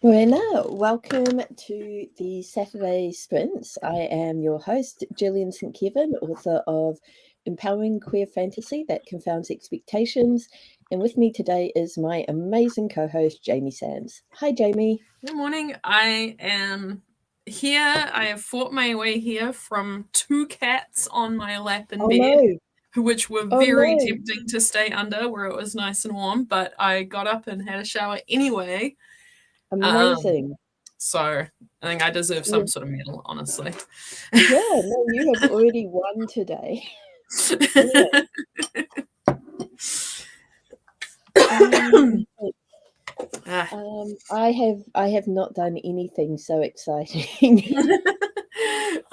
Buena, welcome to the Saturday Sprints. I am your host, Gillian St. Kevin, author of Empowering Queer Fantasy That Confounds Expectations. And with me today is my amazing co-host, Jamie Sands. Hi, Jamie. Good morning. I am here. I have fought my way here from two cats on my lap in bed, which were very tempting to stay under where it was nice and warm, but I got up and had a shower anyway. Amazing. So I think I deserve some sort of medal, honestly. Yeah, no, you have already won today. I have not done anything so exciting.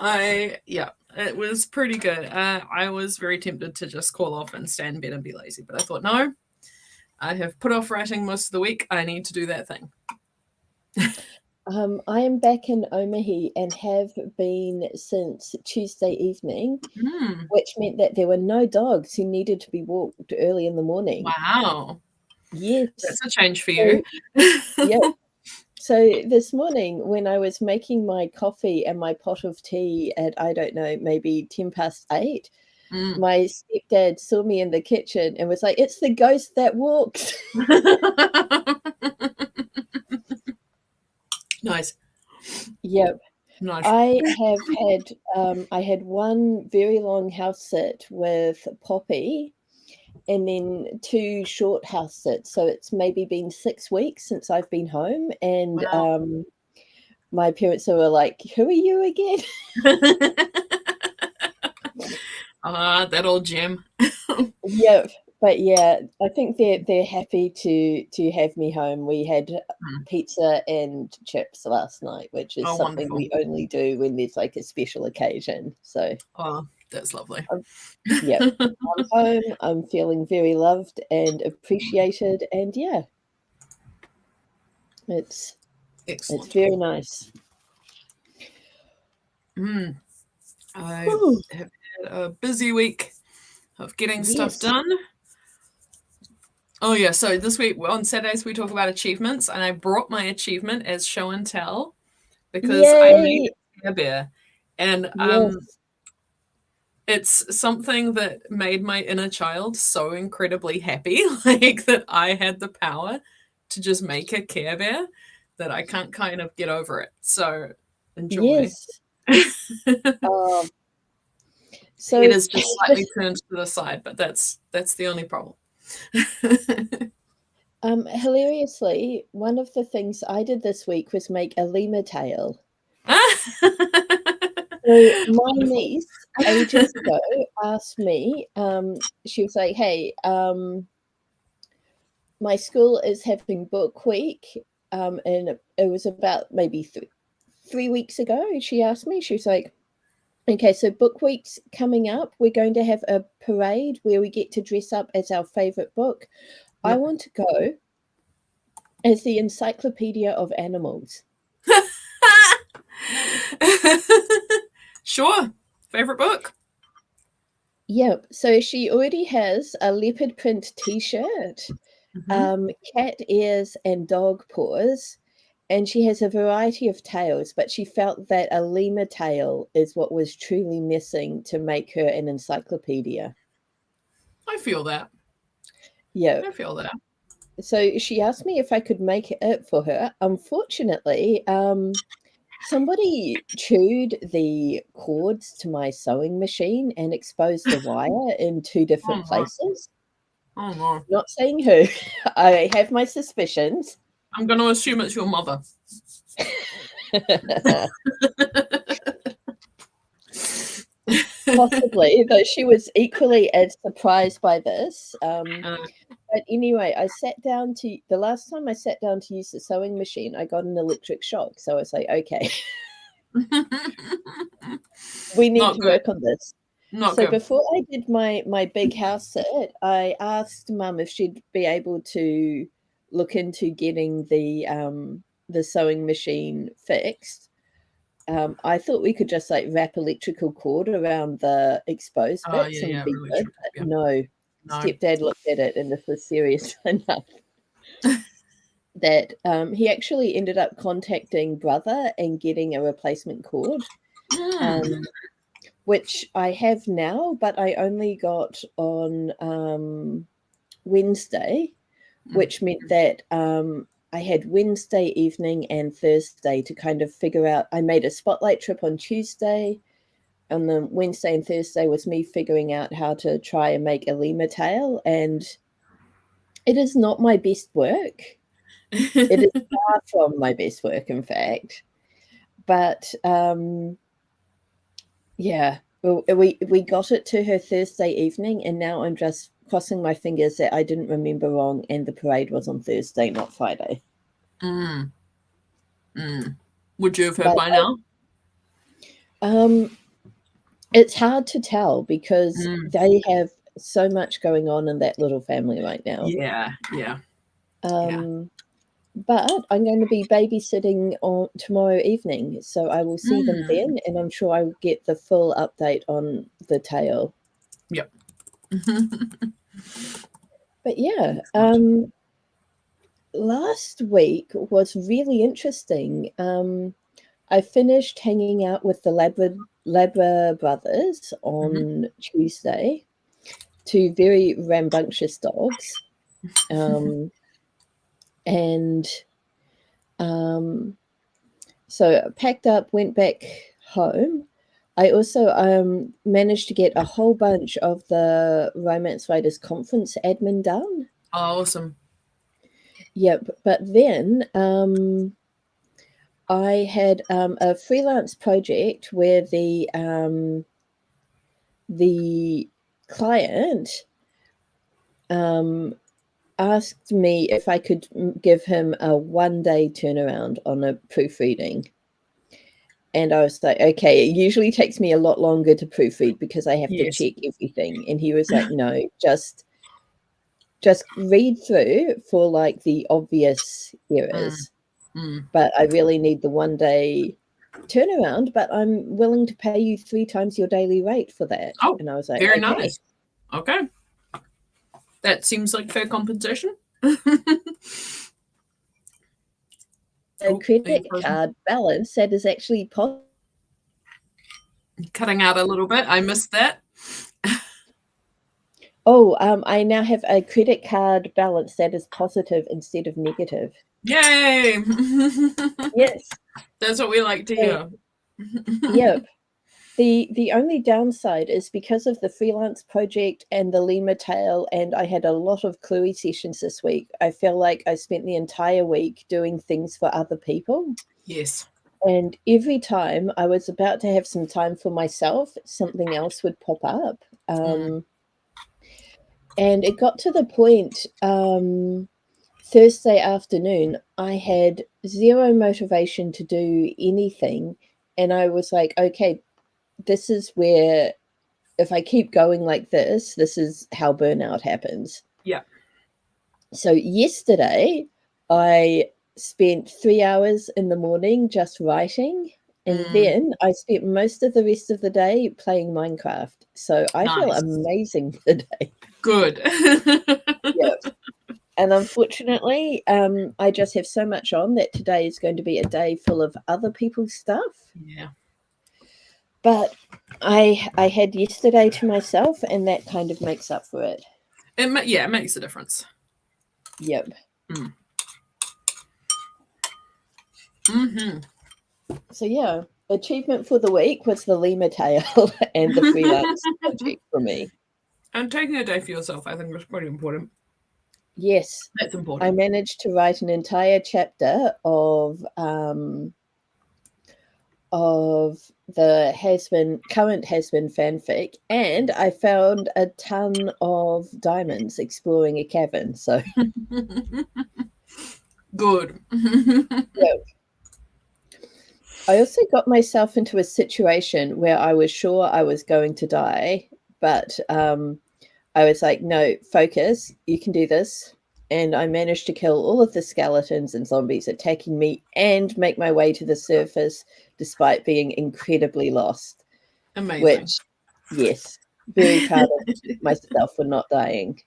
It was pretty good. I was very tempted to just call off and stay in bed and be lazy, but I thought, no, I have put off writing most of the week. I need to do that thing. I am back in Omahi and have been since Tuesday evening, which meant that there were no dogs who needed to be walked early in the morning. Wow. Yes. That's a change for you. Yeah. So this morning when I was making my coffee and my pot of tea at, I don't know, maybe 8:10, my stepdad saw me in the kitchen and was like, "It's the ghost that walks." Nice. Yep. Nice. I had one very long house sit with Poppy and then 2 short house sits. So it's maybe been 6 weeks since I've been home. And wow. My parents were like, "Who are you again?" That old gem. Yeah. But yeah, I think they're happy to have me home. We had pizza and chips last night, which is something wonderful. we only do when there's like a special occasion. So that's lovely. Yeah, I'm home. I'm feeling very loved and appreciated, and yeah, it's excellent. It's very nice. I have had a busy week of getting stuff done. Oh yeah, so this week on Saturdays we talk about achievements, and I brought my achievement as show and tell because I made a Care Bear, and it's something that made my inner child so incredibly happy, like that I had the power to just make a Care Bear that I can't kind of get over it. So enjoy. So it is just slightly turned to the side, but that's the only problem. Hilariously, one of the things I did this week was make a lemur tail. So my niece ages ago asked me, she was like, "Hey, my school is having book week," and it was about maybe 3 weeks ago. She asked me, she was like, "Okay, so book week's coming up. We're going to have a parade where we get to dress up as our favorite book. I want to go as the Encyclopedia of Animals." Sure. Favorite book? Yep. So she already has a leopard print t-shirt, cat ears and dog paws, and she has a variety of tails, but she felt that a lemur tail is what was truly missing to make her an encyclopedia. I feel that. Yeah. I feel that. So she asked me if I could make it for her. Unfortunately, somebody chewed the cords to my sewing machine and exposed the wire in 2 different places. Oh no. Not saying who. I have my suspicions. I'm going to assume it's your mother. Possibly, though she was equally as surprised by this. But anyway, the last time I sat down to use the sewing machine, I got an electric shock. So I was like, okay, we need to work on this. Before I did my big house sit, I asked Mum if she'd be able to look into getting the sewing machine fixed. I thought we could just like wrap electrical cord around the exposed bits and be good. No, stepdad looked at it and this was serious enough. that he actually ended up contacting Brother and getting a replacement cord, which I have now, but I only got on Wednesday, which meant that I had Wednesday evening and Thursday to kind of figure out. I made a spotlight trip on Tuesday, and then Wednesday and Thursday was me figuring out how to try and make a lemur tail, and it is not my best work. It is far from my best work, in fact. But yeah, we got it to her Thursday evening, and now I'm just crossing my fingers that I didn't remember wrong and the parade was on Thursday, not Friday. Would you have heard by now? It's hard to tell because they have so much going on in that little family right now. Yeah. But I'm going to be babysitting on tomorrow evening, so I will see them then, and I'm sure I will get the full update on the tail. Yep. But yeah, last week was really interesting. I finished hanging out with the Labra brothers on Tuesday, two very rambunctious dogs. So I packed up, went back home. I also managed to get a whole bunch of the Romance Writers Conference admin done. Oh, awesome. Yep, but then I had a freelance project where the client asked me if I could give him a 1-day turnaround on a proofreading. And I was like, okay, it usually takes me a lot longer to proofread because I have to check everything. And he was like, no, just read through for like the obvious errors. But I really need the 1-day turnaround, but I'm willing to pay you 3 times your daily rate for that. Oh, and I was like, very okay. nice. Okay. That seems like fair compensation. A credit card balance that is actually cutting out a little bit. I missed that. I now have a credit card balance that is positive instead of negative. Yay! Yes. That's what we like to hear. Yep. The only downside is because of the freelance project and the lemur tail, and I had a lot of Cluey sessions this week. I feel like I spent the entire week doing things for other people. Yes. And every time I was about to have some time for myself, something else would pop up. And it got to the point Thursday afternoon, I had zero motivation to do anything. And I was like, okay, this is where, if I keep going like this is how burnout happens. Yeah. So yesterday, I spent 3 hours in the morning just writing. And then I spent most of the rest of the day playing Minecraft. So I feel amazing today. Good. Yeah. And unfortunately, I just have so much on that today is going to be a day full of other people's stuff. Yeah. But I had yesterday to myself, and that kind of makes up for it. It makes a difference. Yep. So yeah, achievement for the week was the lemur tail and the freelance project for me. And taking a day for yourself, I think, was pretty important. Yes, that's important. I managed to write an entire chapter of the current has-been fanfic, and I found a ton of diamonds exploring a cavern. So good. Yeah. I also got myself into a situation where I was sure I was going to die, but I was like, no, focus, you can do this. And I managed to kill all of the skeletons and zombies attacking me and make my way to the surface despite being incredibly lost. Amazing. Which, yes, very proud of myself for not dying.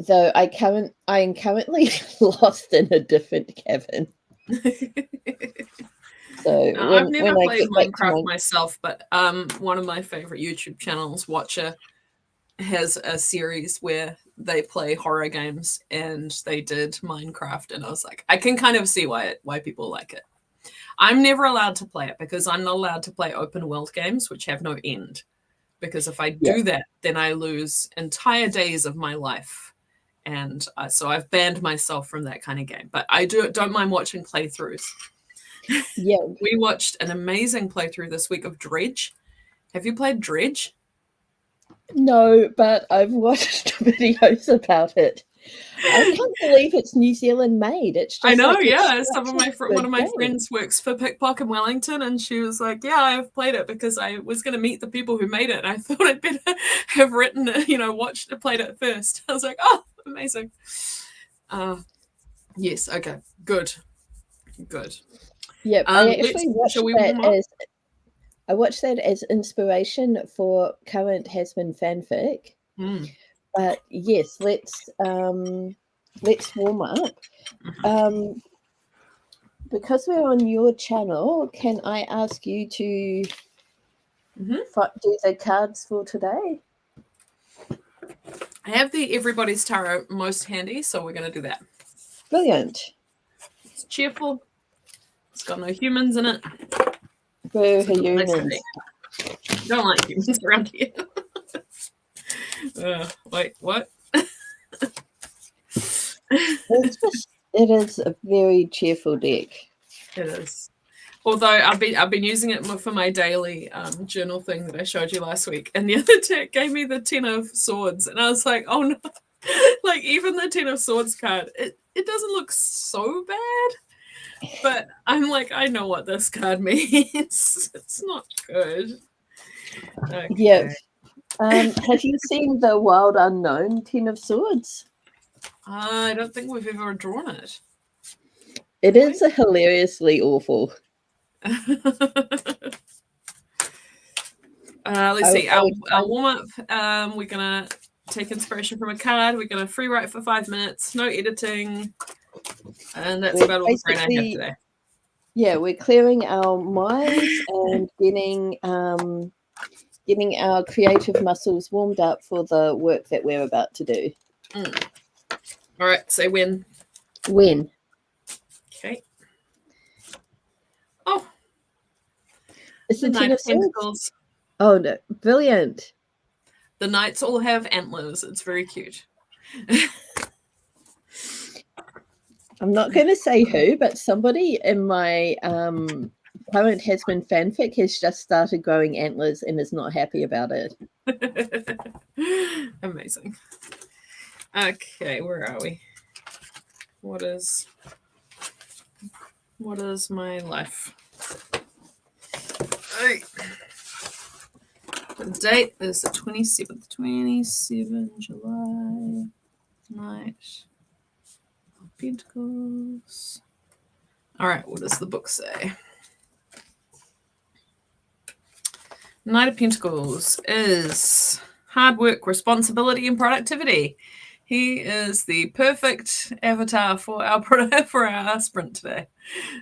though I am currently lost in a different cabin. So I've never when I played get back to Minecraft myself, but one of my favorite YouTube channels, Watcher, has a series where they play horror games, and they did Minecraft, and I was like, I can kind of see why people like it. I'm never allowed to play it because I'm not allowed to play open world games which have no end. Because if I do that, then I lose entire days of my life. And so I've banned myself from that kind of game. But I don't mind watching playthroughs. Yeah. We watched an amazing playthrough this week of Dredge. Have you played Dredge? No, but I've watched videos about it. I can't believe it's New Zealand made. It's just I know, like, yeah. One of my friends works for Pickpock in Wellington, and she was like, "Yeah, I've played it because I was going to meet the people who made it, and I thought I'd better have written it, played it first." I was like, "Oh, amazing." Yes. Okay. Good. Yeah, I actually watched that as inspiration for current Has-Been fanfic. But yes, let's warm up. Because we're on your channel, can I ask you to do the cards for today? I have the Everybody's Tarot most handy, so we're going to do that. Brilliant. It's cheerful. It's got no humans in it. Boo humans. Don't like humans around here. Wait, what? It is a very cheerful deck. It is. Although I've been using it for my daily journal thing that I showed you last week, and the other deck gave me the Ten of Swords, and I was like, oh no, like even the Ten of Swords card, it doesn't look so bad, but I'm like, I know what this card means. It's not good. Okay. Yeah. Have you seen the Wild Unknown Ten of Swords? I don't think we've ever drawn it. It is hilariously awful. Let's see. Our warm up. We're gonna take inspiration from a card. We're gonna free write for 5 minutes. No editing, and that's about all the brain I have today. Yeah, we're clearing our minds and getting our creative muscles warmed up for the work that we're about to do. All right. Say when. When. Okay. Oh. It's the Ten of Pentacles. Oh, no. Brilliant. The knights all have antlers. It's very cute. I'm not going to say who, but somebody in my current Has-Been fanfic has just started growing antlers and is not happy about it. Amazing. Okay, where are we? What is my life? Right. The date is the 27th. 27 July. Knight of Pentacles. All right, what does the book say? Knight of Pentacles is hard work, responsibility, and productivity. He is the perfect avatar for our sprint today.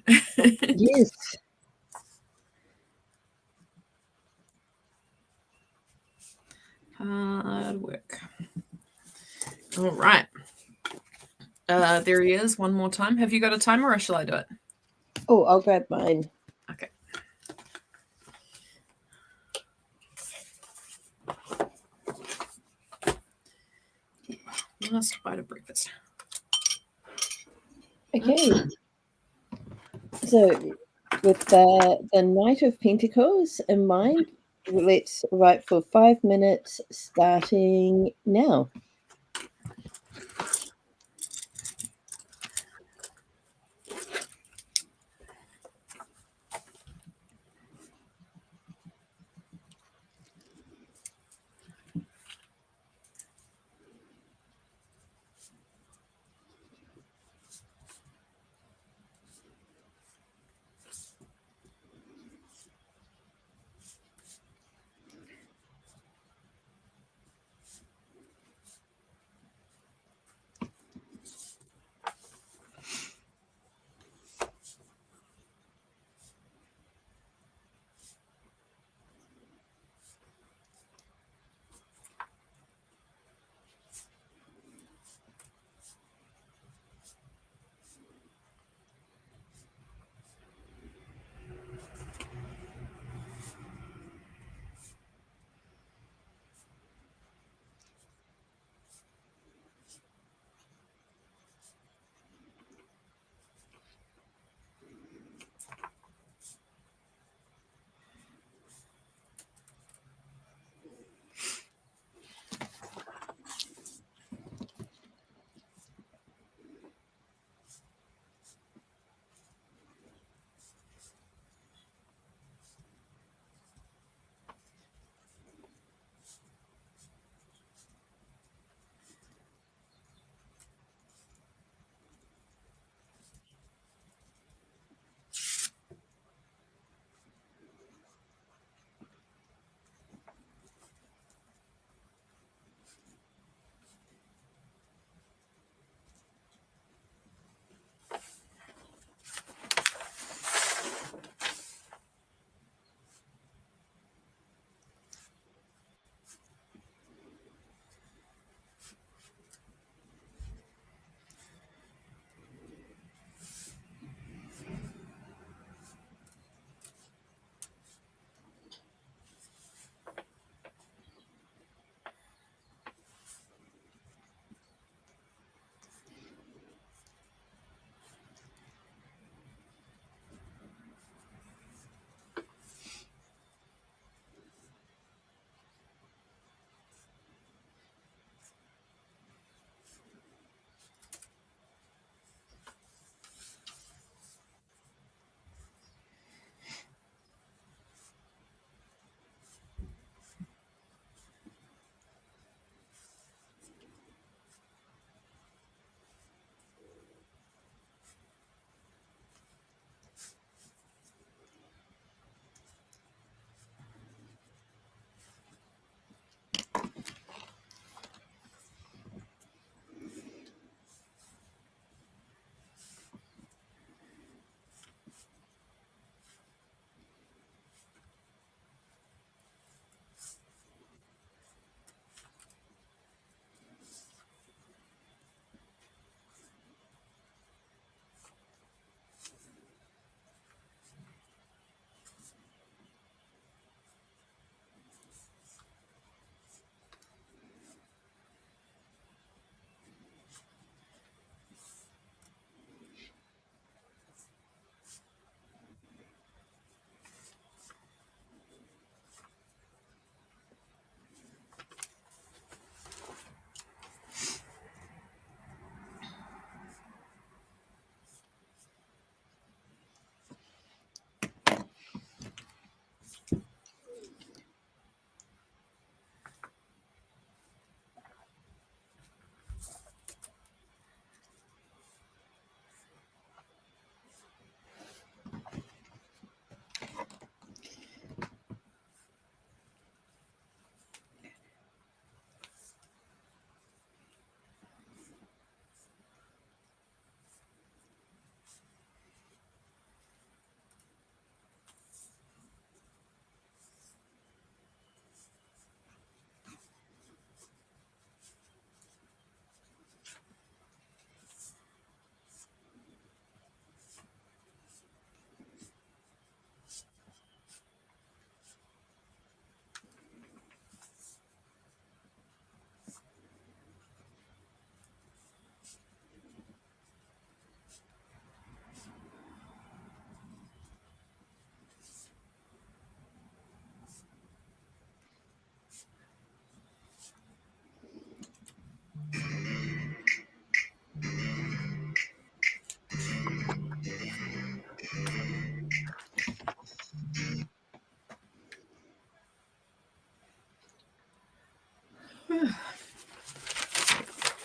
Yes. Hard work. All right. There he is one more time. Have you got a timer or shall I do it? Oh, I'll grab mine. Okay. Last bite of breakfast. Okay. So with the Knight of Pentacles in mind, let's write for 5 minutes starting now.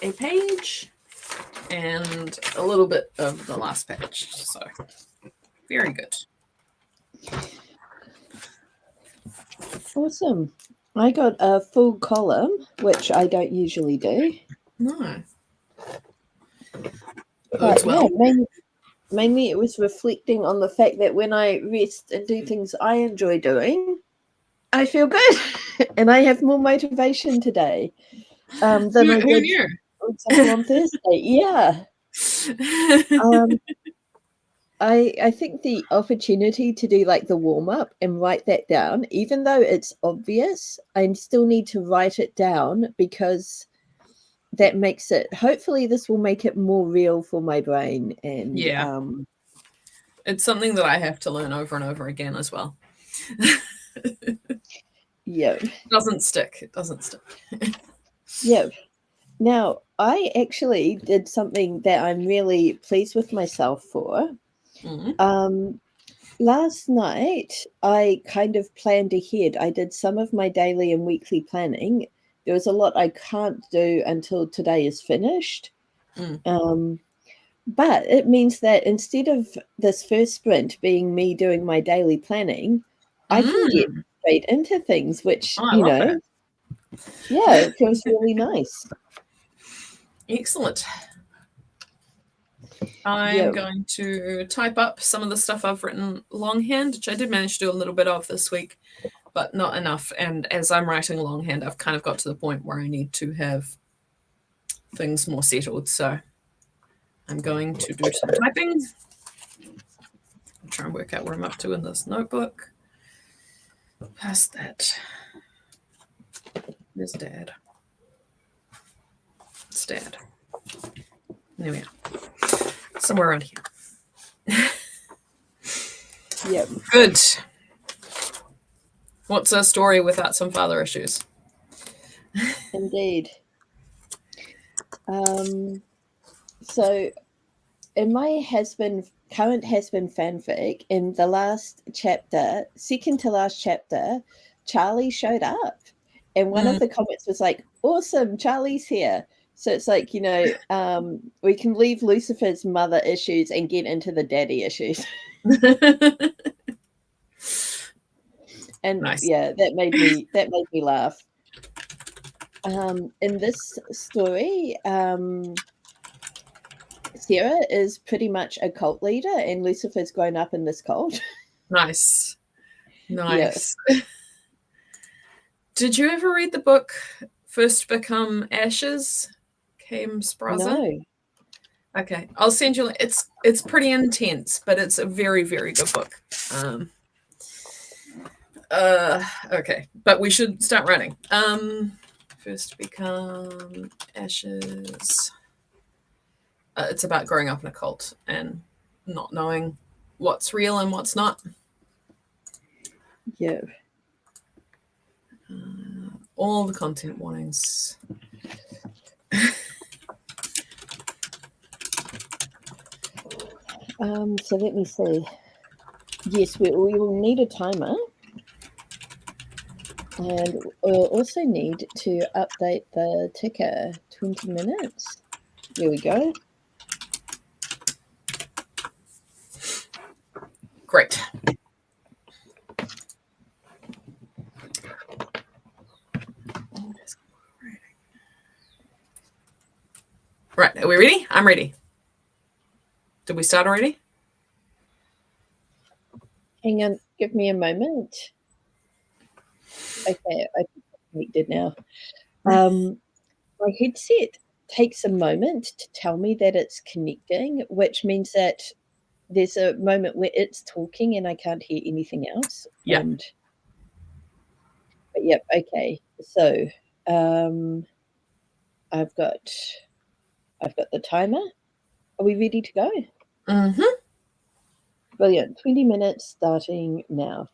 a page and a little bit of the last page. So very good. Awesome. I got a full column, which I don't usually do. No. But well. Yeah, mainly it was reflecting on the fact that when I rest and do things I enjoy doing, I feel good and I have more motivation today than I did, for example, on Thursday. Yeah. I think the opportunity to do like the warm-up and write that down, even though it's obvious, I still need to write it down because that makes it, hopefully this will make it more real for my brain. And yeah, it's something that I have to learn over and over again as well. Yeah. It doesn't stick. Yeah. Now, I actually did something that I'm really pleased with myself for. Mm-hmm. Last night, I kind of planned ahead. I did some of my daily and weekly planning. There was a lot I can't do until today is finished. But it means that instead of this first sprint being me doing my daily planning, I can get straight into things, which, that. Yeah, it feels really nice. Excellent. I'm going to type up some of the stuff I've written longhand, which I did manage to do a little bit of this week, but not enough. And as I'm writing longhand, I've kind of got to the point where I need to have things more settled. So I'm going to do some typing. I'll try and work out where I'm up to in this notebook. Past that. There's Dad. It's Dad. There we are. Somewhere around here. Yep. Good. What's a story without some father issues? Indeed. So in my current husband fanfic, in the last chapter, second to last chapter, Charlie showed up. And one of the comments was like, awesome, Charlie's here. So it's like, we can leave Lucifer's mother issues and get into the daddy issues. And nice. Yeah, that made me laugh. In this story, Sarah is pretty much a cult leader, and Lucifer's grown up in this cult. Nice. Yeah. Did you ever read the book First Become Ashes? Came Spraza? No. Okay, I'll send you. It's pretty intense, but it's a very, very good book. Okay, but we should start running. First Become Ashes. It's about growing up in a cult and not knowing what's real and what's not. Yeah. All the content warnings. So let me see. Yes, we will need a timer. And we'll also need to update the ticker. 20 minutes. There we go. Great. Right, are we ready? I'm ready. Did we start already? Hang on, give me a moment. Okay, I connected now. My headset takes a moment to tell me that it's connecting, which means that there's a moment where it's talking and I can't hear anything else. Yeah. But yep, okay. So I've got the timer. Are we ready to go? Mm-hmm. Brilliant. 20 minutes starting now.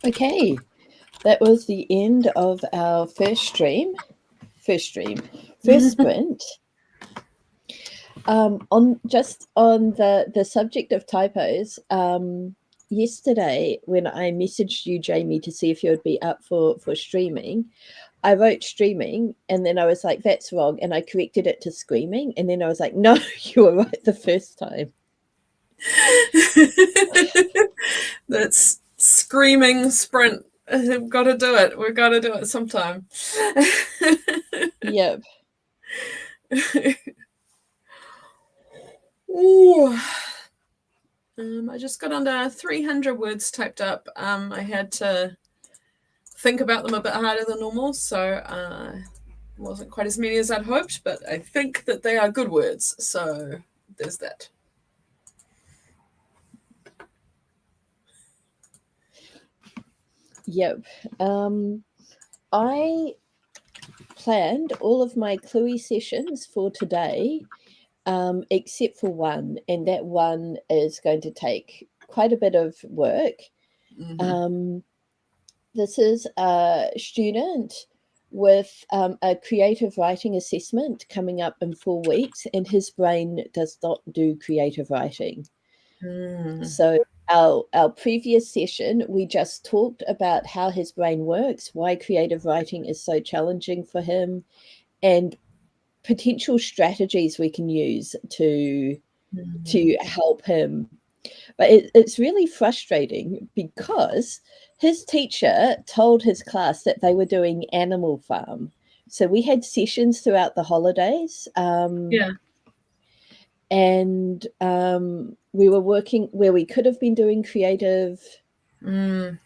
Okay, that was the end of our first sprint. On the subject of typos, yesterday when I messaged you, Jamie, to see if you would be up for streaming, I wrote streaming and then I was like, that's wrong, and I corrected it to screaming, and then I was like, no, you were right the first time. That's screaming sprint. We've got to do it. We've got to do it sometime. Yep. Ooh. I just got under 300 words typed up. I had to think about them a bit harder than normal, so wasn't quite as many as I'd hoped, but I think that they are good words, so there's that. Yep. I planned all of my Cluey sessions for today, except for one, and that one is going to take quite a bit of work. Mm-hmm. This is a student with a creative writing assessment coming up in 4 weeks, and his brain does not do creative writing. So our previous session, we just talked about how his brain works, why creative writing is so challenging for him, and potential strategies we can use to help him. But it's really frustrating because his teacher told his class that they were doing Animal Farm. So we had sessions throughout the holidays. And we were working where we could have been doing creative writing,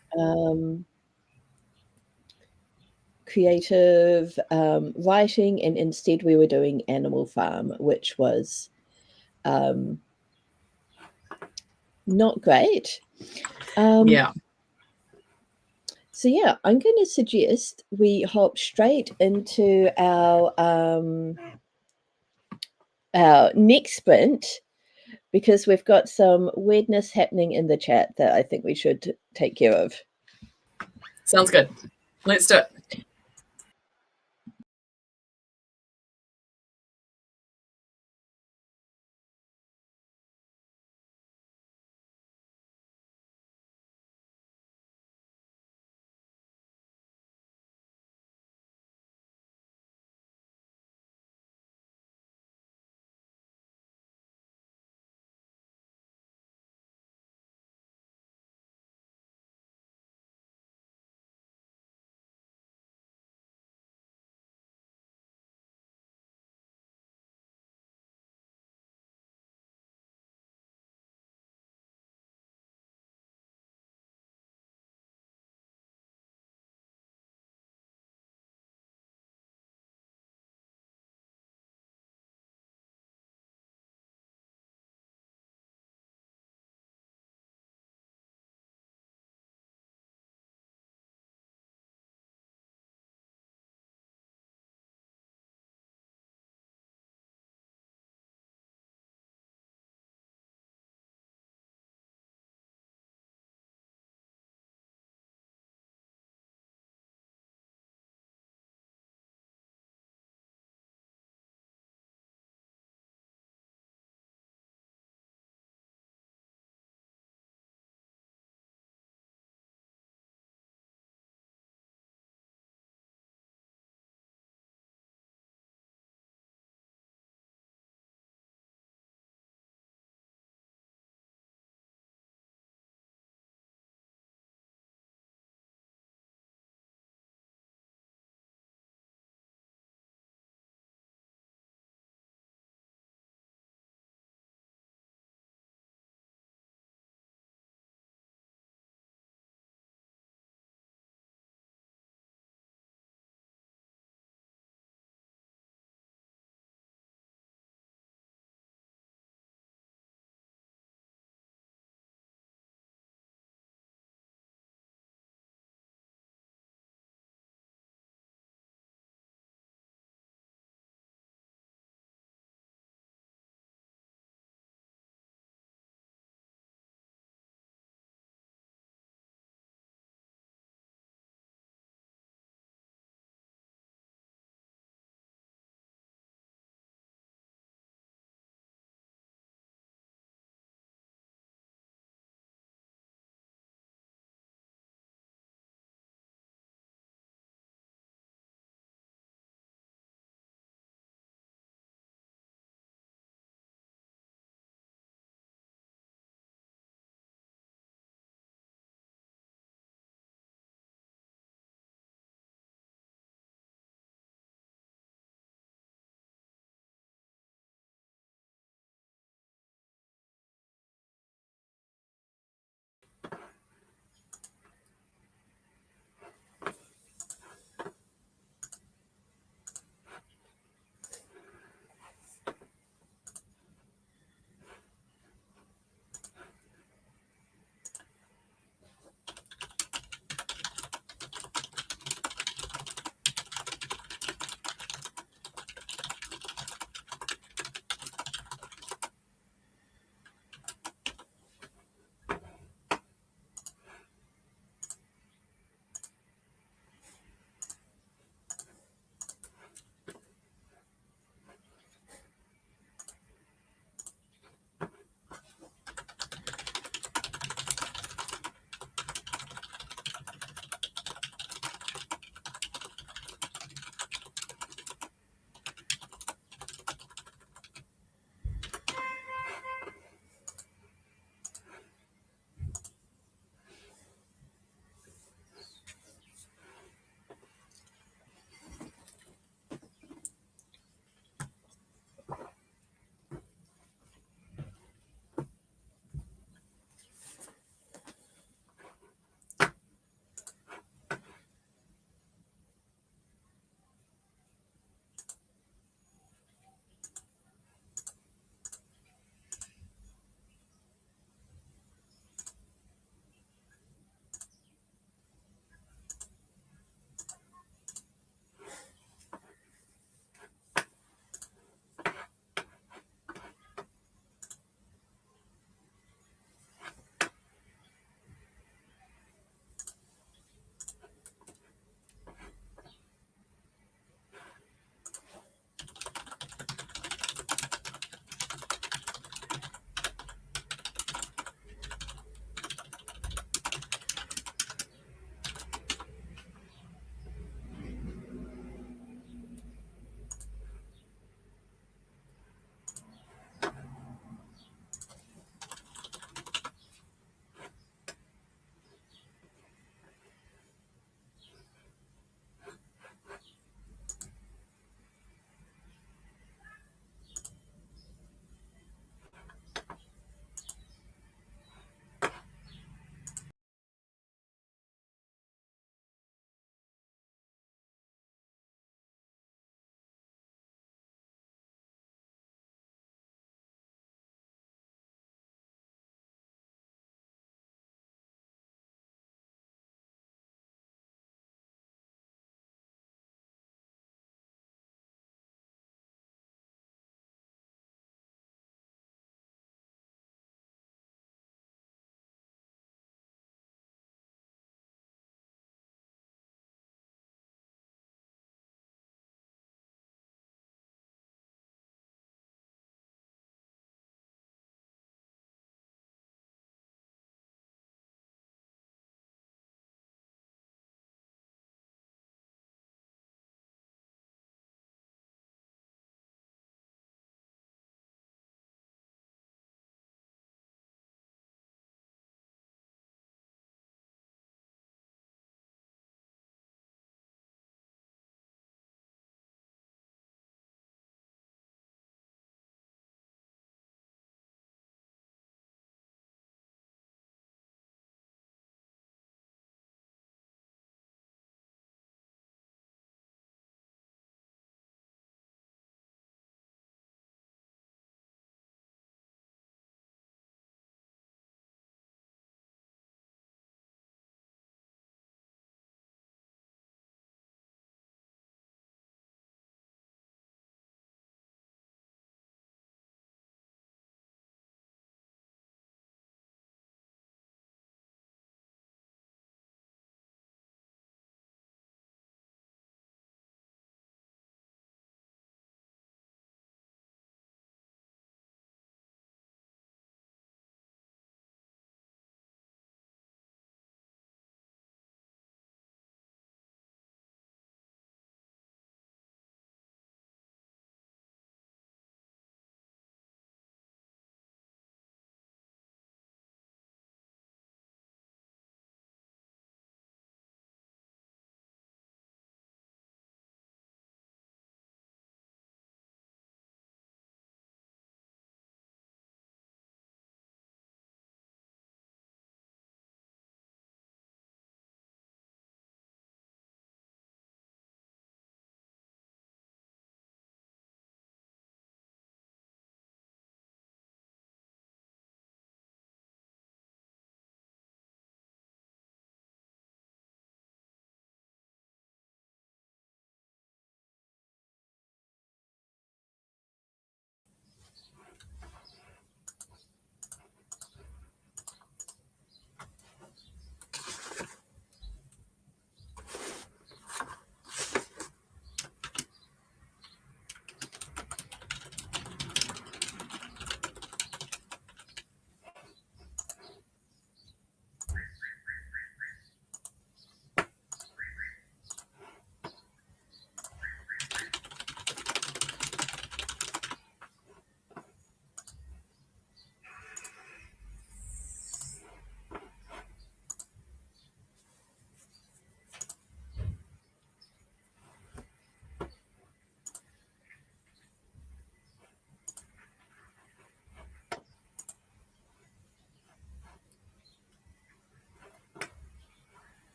and instead we were doing Animal Farm, which was not great. So yeah, I'm going to suggest we hop straight into our next sprint, because we've got some weirdness happening in the chat that I think we should take care of. Sounds good. Let's do it.